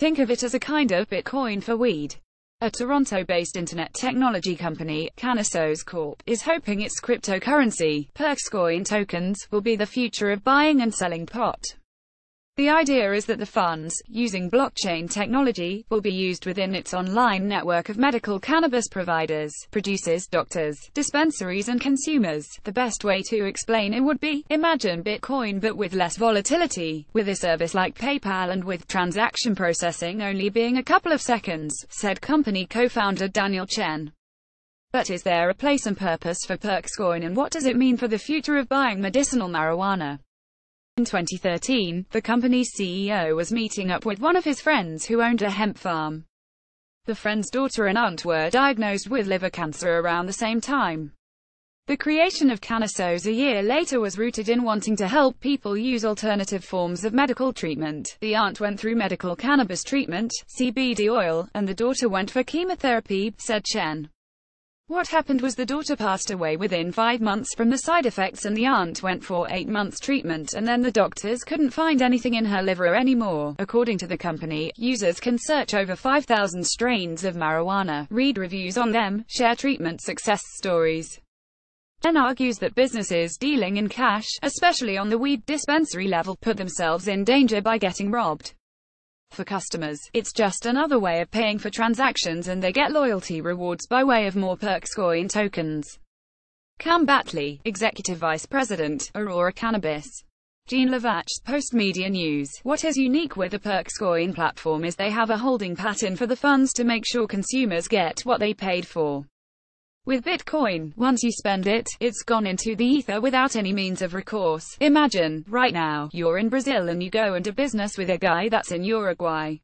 Think of it as a kind of Bitcoin for weed. A Toronto-based internet technology company, CannaSOS Corp, is hoping its cryptocurrency, PerksCoin Tokens, will be the future of buying and selling pot. The idea is that the funds, using blockchain technology, will be used within its online network of medical cannabis providers, producers, doctors, dispensaries and consumers. The best way to explain it would be, imagine Bitcoin but with less volatility, with a service like PayPal and with transaction processing only being a couple of seconds, said company co-founder Daniel Chen. But is there a place and purpose for PerksCoin, and what does it mean for the future of buying medicinal marijuana? In 2013, the company's CEO was meeting up with one of his friends who owned a hemp farm. The friend's daughter and aunt were diagnosed with liver cancer around the same time. The creation of CannaSOS a year later was rooted in wanting to help people use alternative forms of medical treatment. The aunt went through medical cannabis treatment, CBD oil, and the daughter went for chemotherapy, said Chen. What happened was the daughter passed away within 5 months from the side effects, and the aunt went for 8 months treatment, and then the doctors couldn't find anything in her liver anymore. According to the company, users can search over 5,000 strains of marijuana, read reviews on them, share treatment success stories. Chen argues that businesses dealing in cash, especially on the weed dispensary level, put themselves in danger by getting robbed. For customers, it's just another way of paying for transactions, and they get loyalty rewards by way of more PerksCoin tokens. Cam Batley, Executive Vice President, Aurora Cannabis. Jean Lavach, Post-Media News. What is unique with the PerksCoin platform is they have a holding pattern for the funds to make sure consumers get what they paid for. With Bitcoin, once you spend it, it's gone into the ether without any means of recourse. Imagine, right now, you're in Brazil and you go into business with a guy that's in Uruguay.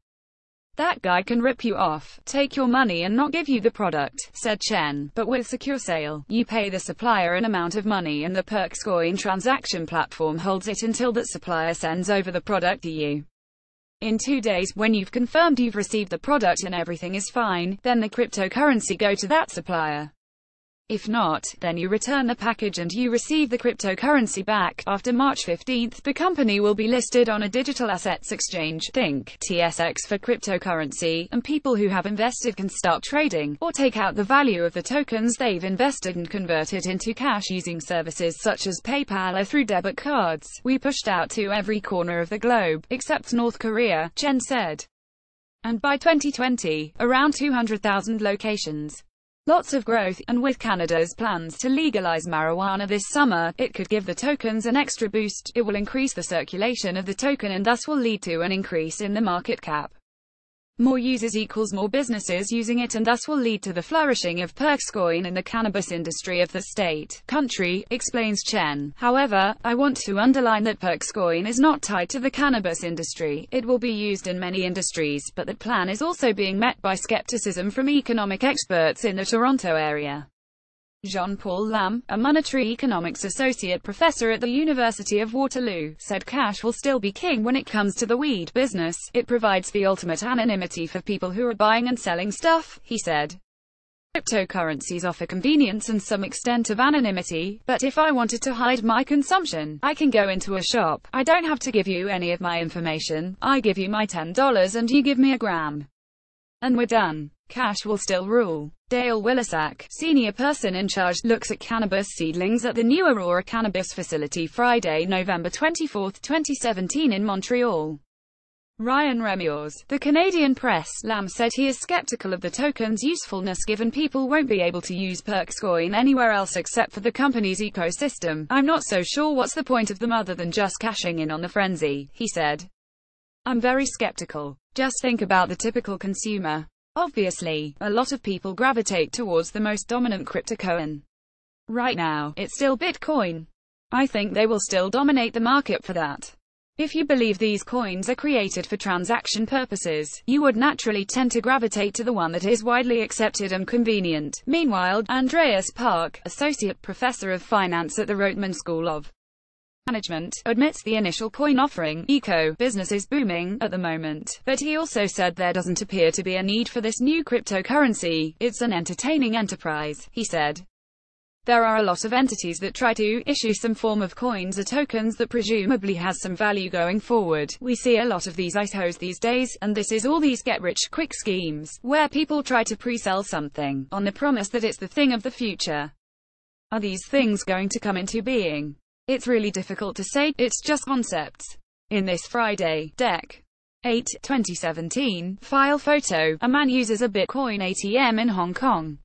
That guy can rip you off, take your money and not give you the product, said Chen. But with secure sale, you pay the supplier an amount of money and the PerksCoin transaction platform holds it until that supplier sends over the product to you. In 2 days, when you've confirmed you've received the product and everything is fine, then the cryptocurrency go to that supplier. If not, then you return the package and you receive the cryptocurrency back. After March 15, the company will be listed on a digital assets exchange, think TSX for cryptocurrency, and people who have invested can start trading, or take out the value of the tokens they've invested and convert it into cash using services such as PayPal or through debit cards. We pushed out to every corner of the globe, except North Korea, Chen said. And by 2020, around 200,000 locations. Lots of growth, and with Canada's plans to legalize marijuana this summer, it could give the tokens an extra boost. It will increase the circulation of the token and thus will lead to an increase in the market cap. More users equals more businesses using it, and thus will lead to the flourishing of PerksCoin in the cannabis industry of the state, country, explains Chen. However, I want to underline that PerksCoin is not tied to the cannabis industry. It will be used in many industries, but that plan is also being met by skepticism from economic experts in the Toronto area. Jean-Paul Lam, a monetary economics associate professor at the University of Waterloo, said cash will still be king when it comes to the weed business. It provides the ultimate anonymity for people who are buying and selling stuff, he said. Cryptocurrencies offer convenience and some extent of anonymity, but if I wanted to hide my consumption, I can go into a shop. I don't have to give you any of my information. I give you my $10 and you give me a gram. And we're done. Cash will still rule. Dale Willisack, senior person in charge, looks at cannabis seedlings at the new Aurora Cannabis facility Friday, November 24, 2017 in Montreal. Ryan Remiors, the Canadian Press, Lam said he is skeptical of the token's usefulness given people won't be able to use PerksCoin anywhere else except for the company's ecosystem. I'm not so sure what's the point of them other than just cashing in on the frenzy, he said. I'm very skeptical. Just think about the typical consumer. Obviously, a lot of people gravitate towards the most dominant cryptocurrency. Right now, it's still Bitcoin. I think they will still dominate the market for that. If you believe these coins are created for transaction purposes, you would naturally tend to gravitate to the one that is widely accepted and convenient. Meanwhile, Andreas Park, associate professor of finance at the Rotman School of Management, admits the initial coin offering, business is booming at the moment, but he also said there doesn't appear to be a need for this new cryptocurrency. It's an entertaining enterprise, he said. There are a lot of entities that try to issue some form of coins or tokens that presumably has some value going forward. We see a lot of these ICOs these days, and this is all these get-rich-quick schemes, where people try to pre-sell something, on the promise that it's the thing of the future. Are these things going to come into being? It's really difficult to say, it's just concepts. In this Friday, Dec. 8, 2017, file photo, a man uses a Bitcoin ATM in Hong Kong.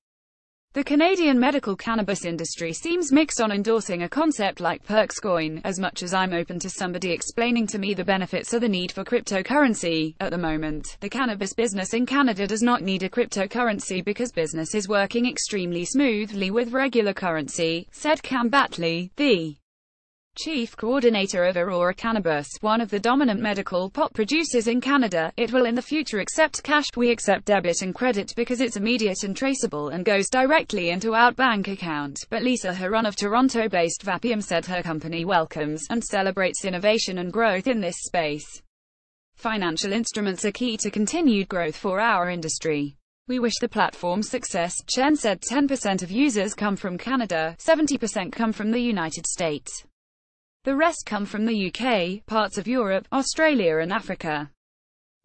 The Canadian medical cannabis industry seems mixed on endorsing a concept like PerksCoin. As much as I'm open to somebody explaining to me the benefits or the need for cryptocurrency, at the moment, the cannabis business in Canada does not need a cryptocurrency because business is working extremely smoothly with regular currency, said Cam Batley, the chief coordinator of Aurora Cannabis, one of the dominant medical pot producers in Canada. It will in the future accept cash. We accept debit and credit because it's immediate and traceable and goes directly into our bank account. But Lisa Huron of Toronto-based Vapium said her company welcomes and celebrates innovation and growth in this space. Financial instruments are key to continued growth for our industry. We wish the platform's success. Chen said 10% of users come from Canada, 70% come from the United States. The rest come from the UK, parts of Europe, Australia and Africa.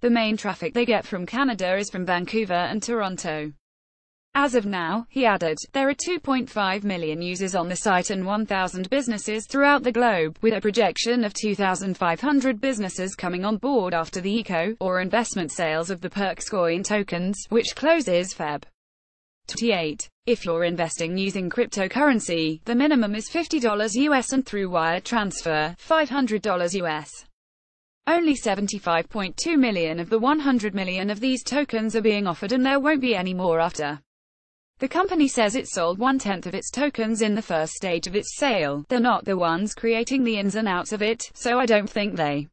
The main traffic they get from Canada is from Vancouver and Toronto. As of now, he added, there are 2.5 million users on the site and 1,000 businesses throughout the globe, with a projection of 2,500 businesses coming on board after the eco, or investment sales of the PerksCoin Tokens, which closes Feb. 28. If you're investing using cryptocurrency, the minimum is $50 US and through wire transfer, $500 US. Only 75.2 million of the 100 million of these tokens are being offered and there won't be any more after. The company says it sold 1/10 of its tokens in the first stage of its sale. They're not the ones creating the ins and outs of it, so I don't think they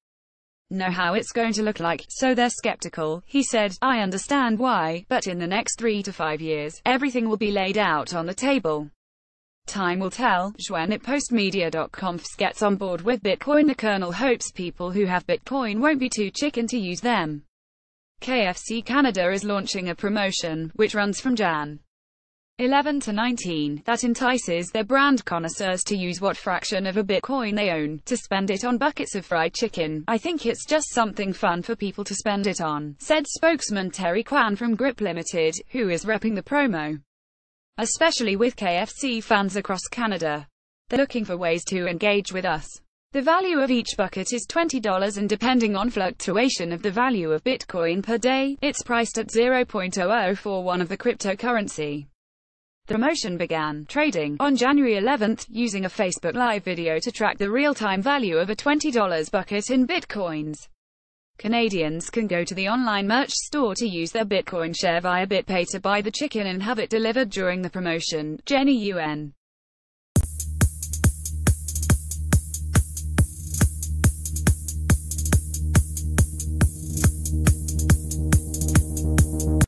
know how it's going to look like, so they're skeptical. He said, I understand why, but in the next 3 to 5 years, everything will be laid out on the table. Time will tell. When at postmedia.com gets on board with Bitcoin, the Colonel hopes people who have Bitcoin won't be too chicken to use them. KFC Canada is launching a promotion, which runs from Jan. 11 to 19, that entices their brand connoisseurs to use what fraction of a Bitcoin they own, to spend it on buckets of fried chicken. I think it's just something fun for people to spend it on, said spokesman Terry Kwan from Grip Limited, who is repping the promo. Especially with KFC fans across Canada. They're looking for ways to engage with us. The value of each bucket is $20 and depending on fluctuation of the value of Bitcoin per day, it's priced at 0.0041 of the cryptocurrency. The promotion began trading on January 11 using a Facebook Live video to track the real-time value of a $20 bucket in Bitcoins. Canadians can go to the online merch store to use their Bitcoin share via BitPay to buy the chicken and have it delivered during the promotion. Jenny Yuen,